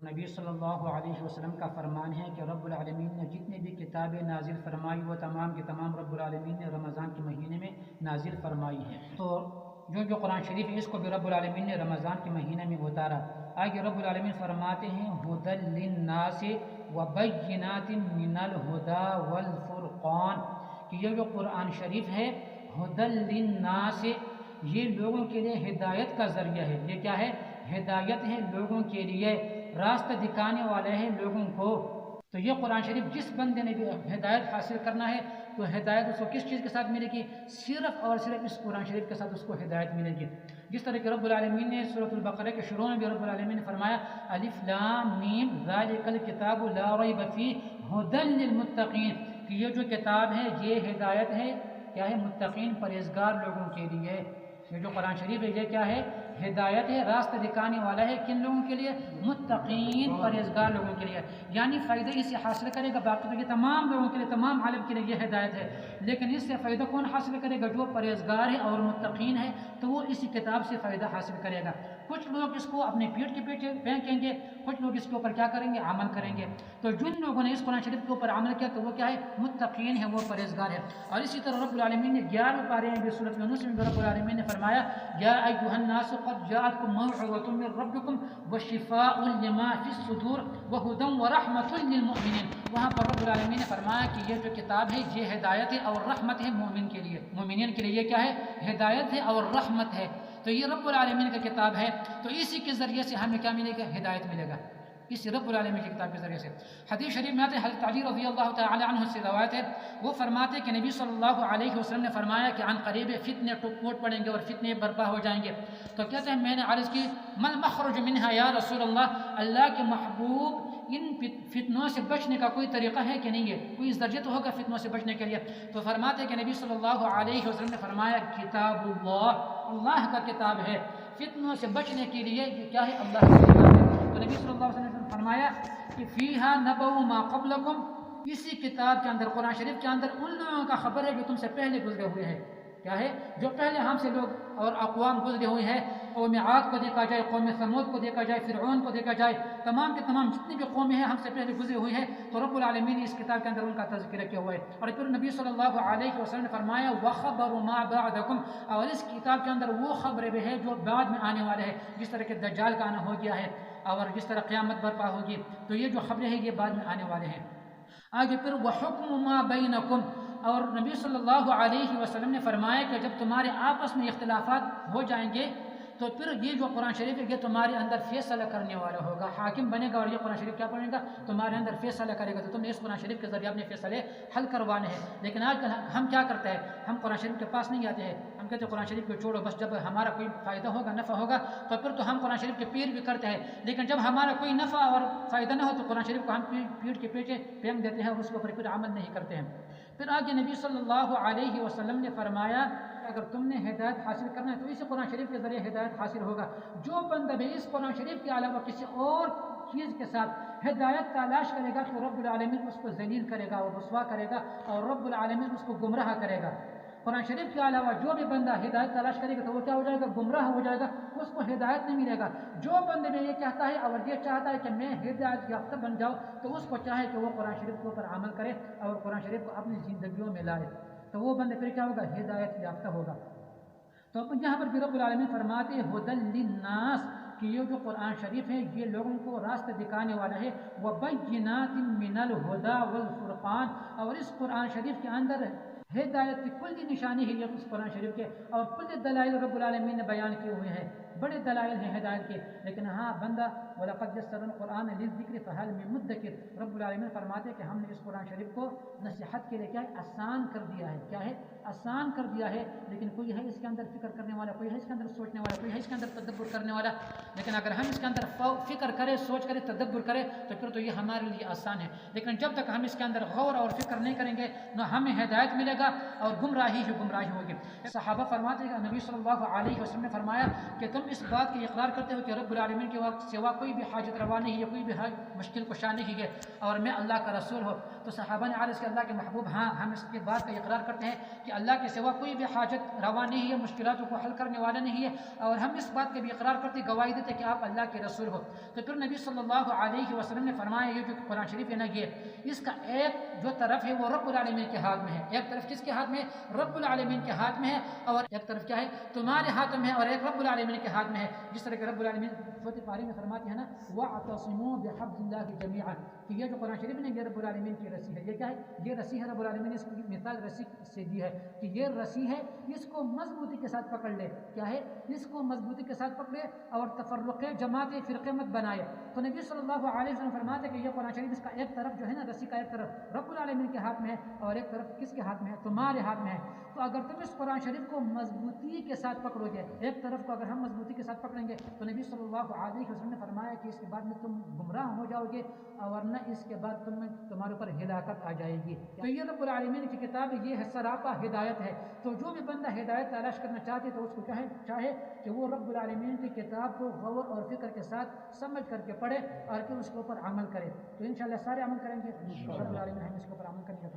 نبی صلی اللہ علیہ وسلم کا فرمان ہے کہ رب العالمین نے جتنی بھی کتابیں نازل فرمائی وہ تمام کی تمام رب العالمین نے رمضان کے مہینے میں نازل فرمائی ہیں۔ تو جو قرآن شریف ہے اس کو بھی رب العالمین نے رمضان کے مہینے میں اتارا۔ آگے رب العالمین فرماتے ہیں ھدی للناس وبینات من الھدی والفرقان، کہ یہ جو قرآن شریف ہے ھدی للناس، یہ لوگوں کے لیے ہدایت کا ذریعہ ہے۔ یہ کیا ہے؟ ہدایت ہے لوگوں کے لیے، راستہ دکھانے والے ہیں لوگوں کو۔ تو یہ قرآن شریف جس بندے نے بھی ہدایت حاصل کرنا ہے تو ہدایت اس کو کس چیز کے ساتھ ملے گی؟ صرف اور صرف اس قرآن شریف کے ساتھ اس کو ہدایت ملے گی۔ جس طرح کہ رب العالمین نے سورۃ البقرہ کے شروع میں بھی رب العالمین نے فرمایا الف لام میم ذالک الکتاب لا ریب فیہ ھدی للمتقین، کہ یہ جو کتاب ہے یہ ہدایت ہے، کیا ہے؟ متقین پرہیزگار لوگوں کے لیے۔ یہ جو قرآن شریف ہے یہ کیا ہے؟ ہدایت ہے، راستہ دکھانے والا ہے کن لوگوں کے لیے؟ متقین پرہیزگار لوگوں کے لیے۔ یعنی فائدہ اس سے حاصل کرے گا، باقی تو یہ تمام لوگوں کے لیے، تمام عالم کے لیے یہ ہدایت ہے، لیکن اس سے فائدہ کون حاصل کرے گا؟ جو پرہیزگار ہے اور متقین ہے، تو وہ اسی کتاب سے فائدہ حاصل کرے گا۔ کچھ لوگ اس کو اپنے پیٹ کے پیچھے پھینکیں گے، کچھ لوگ اس کے اوپر کیا کریں گے؟ عمل کریں گے۔ تو جن لوگوں نے اس قرآن شریف کے اوپر عمل کیا تو وہ کیا ہے؟ متقین ہے، وہ پرہیزگار ہے۔ اور اسی طرح رب العالمین نے 11ویں پارے میں سورۃ یونس میں رب العالمین نے فرمایا یا ایھا الناس قد جاءتکم موعظۃ من ربکم وشفاء لما فی الصدور وہدی ورحمۃ للمؤمنین۔ وہاں پر رب العالمین نے فرمایا کہ یہ جو کتاب ہے یہ ہدایت ہے اور رحمت ہے مومن کے لیے، مومنین کے لیے یہ کیا ہے؟ ہدایت ہے اور رحمت ہے۔ تو یہ رب العالمین کا کتاب ہے، تو اسی کے ذریعے سے ہمیں کیا ملے گا؟ ہدایت ملے گا، اس رب العالمین کی کتاب کے ذریعے سے۔ حدیث شریف میں آتے ہیں، حضرت علی رضی اللہ تعالی عنہ سے روایت ہے، وہ فرماتے کہ نبی صلی اللہ علیہ وسلم نے فرمایا کہ عن قریب فتنے ٹوٹ پڑیں گے اور فتنے برپا ہو جائیں گے۔ تو کہتے ہیں میں نے عرض کی مل مخرج منہا یا رسول اللہ، اللہ کے محبوب ان فتنوں سے بچنے کا کوئی طریقہ ہے کہ نہیں ہے؟ کوئی ذریعہ تو ہوگا فتنوں سے بچنے کے لیے؟ تو فرماتے کہ نبی صلی اللہ علیہ وسلم نے فرمایا کتاب اللہ، اللہ کا کتاب ہے۔ فتنوں سے بچنے کے لیے یہ کیا ہے؟ اللہ کا کتاب ہے۔ تو نبی صلی اللہ علیہ وسلم نے فرمایا کہ فیہا نبأ ما قبلکم، اسی کتاب کے اندر، قرآن شریف کے اندر ان لوگوں کا خبر ہے جو تم سے پہلے گزرے ہوئے ہیں۔ کیا ہے؟ جو پہلے ہم سے لوگ اور اقوام گزرے ہوئے ہیں، قوم عاد کو دیکھا جائے، قوم ثمود کو دیکھا جائے، فرعون کو دیکھا جائے، تمام کے تمام جتنی بھی قومیں ہیں ہم سے پہلے گزرے ہوئی ہیں، تو رب العالمین نے اس کتاب کے اندر ان کا تذکرہ کیا ہوا ہے۔ اور پھر نبی صلی اللہ علیہ وسلم نے فرمایا وَخَبَرُ مَا بَعْدَكُمْ، اور اس کتاب کے اندر وہ خبریں بھی ہیں جو بعد میں آنے والے ہیں، جس طرح کہ دجال کا آنا ہو گیا ہے اور جس طرح قیامت برپا ہوگی، تو یہ جو خبریں ہیں یہ بعد میں آنے والے ہیں۔ آگے پھر وَحُكْمُ مَا بَيْنَكُمْ، اور نبی صلی اللہ علیہ وسلم نے فرمایا کہ جب تمہارے آپس میں اختلافات ہو جائیں گے تو پھر یہ جو قرآن شریف ہے یہ تمہارے اندر فیصلہ کرنے والا ہوگا، حاکم بنے گا، اور یہ قرآن شریف کیا پڑھے گا؟ تمہارے اندر فیصلہ کرے گا۔ تو تم نے اس قرآن شریف کے ذریعے اپنے فیصلے حل کروانے ہیں۔ لیکن آج کل ہم کیا کرتے ہیں؟ ہم قرآن شریف کے پاس نہیں آتے ہیں، ہم کہتے ہیں قرآن شریف کو چھوڑو، بس جب ہمارا کوئی فائدہ ہوگا، نفع ہوگا تو پھر تو ہم قرآن شریف کے پیر بھی کرتے ہیں، لیکن جب ہمارا کوئی نفع اور فائدہ نہ ہو تو قرآن شریف کو ہم پیٹ کے پیچھے پھینک دیتے ہیں اور اس کے اوپر پھر عمل نہیں کرتے ہیں۔ پھر آگے نبی صلی اللہ علیہ وسلم نے فرمایا اگر تم نے ہدایت حاصل کرنا ہے تو اسی قرآن شریف کے ذریعے ہدایت حاصل ہوگا۔ جو بندہ بھی اس قرآن شریف کے علاوہ کسی اور چیز کے ساتھ ہدایت تلاش کرے گا تو رب العالمین اس کو ذلیل کرے گا اور رسوا کرے گا اور رب العالمین اس کو گمراہ کرے گا۔ قرآن شریف کے علاوہ جو بھی بندہ ہدایت تلاش کرے گا تو وہ کیا ہو جائے گا؟ گمراہ ہو جائے گا، اس کو ہدایت نہیں ملے گا۔ جو بندے میں یہ کہتا ہے اور یہ چاہتا ہے کہ میں ہدایت یافتہ بن جاؤں تو اس کو چاہے کہ وہ قرآن شریف کے اوپر عمل کرے اور قرآن شریف کو اپنی زندگیوں میں لائے، تو وہ بندے پھر کیا ہوگا؟ ہدایت یافتہ ہوگا۔ تو یہاں پر بھی رب العالمین فرماتے ہیں ھدی للناس، کہ یہ جو قرآن شریف ہے یہ لوگوں کو راستہ دکھانے والا ہے، وبینات من الھدی والفرقان، اور اس قرآن شریف کے اندر ہدایت کی کل نشانی ہے یہ اس قرآن شریف کے، اور کل دلائل رب العالمین نے بیان کیے ہوئے ہیں، بڑے دلائل ہیں ہدایت کے۔ لیکن ہاں بندہ وَلَقَدْ يَسَّرْنَا الْقُرْآنَ لِلذِّكْرِ فَهَلْ مِن مُدَّكِرٍ، رب العالمین فرماتے ہیں کہ ہم نے اس قرآن شریف کو نصیحت کے لیے کیا ہے؟ آسان کر دیا ہے۔ کیا ہے؟ آسان کر دیا ہے، لیکن کوئی ہے اس کے اندر فکر کرنے والا، کوئی ہے اس کے اندر سوچنے والا، کوئی ہے اس کے اندر تدبر کرنے والا۔ لیکن اگر ہم اس کے اندر فکر کریں، سوچ کریں، تدبر کریں تو پھر تو یہ ہمارے لیے آسان ہے، لیکن جب تک ہم اس کے اندر غور اور فکر نہیں کریں گے نہ ہمیں ہدایت ملے گا اور گمراہی ہی گمراہی ہوگی۔ صحابہ فرماتے ہیں کہ نبی صلی اللہ علیہ وسلم نے فرمایا کہ تم تم اس بات کی اقرار کرتے ہو کہ رب العالمین کے سوا کوئی بھی حاجت روا نہیں ہے، کوئی بھی مشکل کشا نہیں ہے، اور میں اللہ کا رسول ہوں. تو صحابہ نے عرض کیا اللہ کے محبوب ہاں ہم اس کے بات کا اقرار کرتے ہیں کہ اللہ کے سوا کوئی بھی حاجت روا نہیں ہے، مشکلاتوں کو حل کرنے والا نہیں ہے، اور ہم اس بات کا بھی اقرار کرتے گواہی دیتے کہ آپ اللہ کے رسول ہو. تو پھر نبی صلی اللہ علیہ وسلم نے فرمایا یہ جو قرآن شریف ہے نا، یہ اس کا ایک جو طرف ہے وہ رب العالمین کے ہاتھ میں ہے. ایک طرف کس کے ہاتھ میں ہے؟ رب العالمین کے ہاتھ میں ہے. اور ایک طرف کیا ہے؟ تمہارے ہاتھ میں ہے، اور ایک رب العالمین کے ہاتھ میں ہے. جس طرح کہ رب العالمین سورۃ الفاتحہ میں فرماتے ہیں نا وَاعْتَصِمُوا بِحَبْلِ اللَّهِ جَمِيعًا، کہ یہ جو قرآن شریف ہے یہ رب العالمین کی رسی ہے. یہ کیا ہے؟ یہ رسی ہے. رب العالمین نے اس کی مثال رسی سے دی ہے کہ یہ رسی ہے، اس کو مضبوطی کے ساتھ پکڑ لے. کیا ہے؟ اس کو مضبوطی کے ساتھ پکڑے اور تفرقے جماعت فرقے مت بنائے. تو نبی صلی اللہ علیہ وسلم فرماتے ہیں کہ یہ قرآن شریف اس کا ایک طرف جو ہے نا، رسی کا ایک طرف رب العالمین کے ہاتھ میں ہے، اور ایک طرف کس کے ہاتھ میں ہے؟ تمہارے ہاتھ میں ہے. تو اگر تم اس قرآن شریف کو مضبوطی کے ساتھ پکڑو گے، ایک طرف کو اگر ہم مضبوطی کے ساتھ پکڑیں گے، تو نبی صلی اللہ علیہ وسلم نے فرمایا کہ اس کے بعد میں تم گمراہ ہو جاؤ گے، اور نہ اس کے بعد تمہارے اوپر ہلاکت آ جائے گی. تو یہ رب العالمین کی کتاب یہ ہے سراپا ہدایت ہے. تو جو بھی بندہ ہدایت تلاش کرنا چاہتے تو اس کو چاہے کہ وہ رب العالمین کی کتاب کو غور اور فکر کے ساتھ سمجھ کر کے پڑھے اور پھر اس کے اوپر عمل کرے. تو انشاءاللہ سارے عمل کریں گے، رب العالمین ہم اس کے اوپر عمل کریں گے.